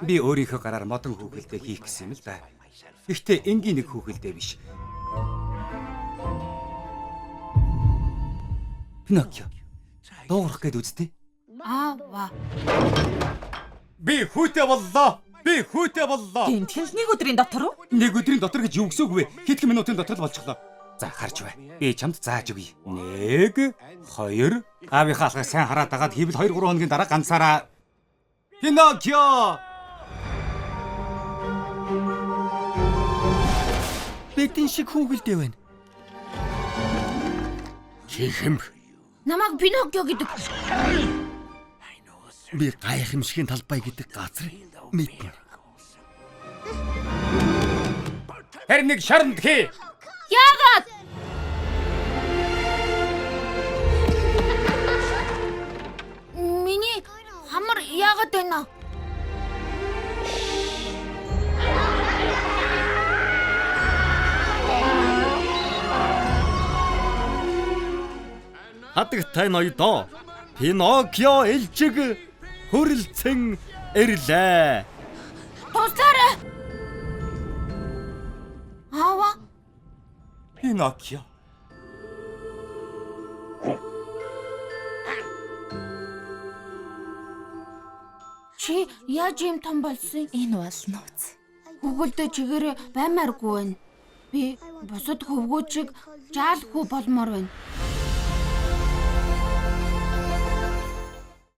Би өөрийнхөө гараар модон хүүхэлдээ хийх гэсэн юм л да. Гэхдээ энгийн нэг хүүхэлдээ биш. Пиноккио. Дуугарах гээд үзтээ. Аава. Би хүүтэй боллоо. Би хүүтэй боллоо. Тэнтгэл нэг өдрийн дотор уу? Нэг өдрийн дотор гэж юу гэсэн үг вэ? Хэдхэн минутын дотор л болчихлоо. За харж бай. Би чамд зааж өгье. 1 2 аавынхаа алхах сайн хараад дагаад хийвэл 2 3 хоногийн дараа ганцаараа Пиноккио. Бэтэн шиг хүүхэлдээ байна. Чихэм. Намайг Пиноккио гэдэг. Би гайхамшигын талбай гэдэг газар мэднэ. Харин нэг шоронд хий. Яагаад? Миний хамар яагаад байна? Хадагтай ноёдоо Пиноккио элчиг хөрөлцөн ирлээ. Туслаарай. Аава. Пиноккио. Чи яаж юм том болсон? Энэ бол нууц. Хөвгөлдөө чигээрээ баймааргүй байна. Би бусад хөвгүүчиг жаал хүү болмоор байна.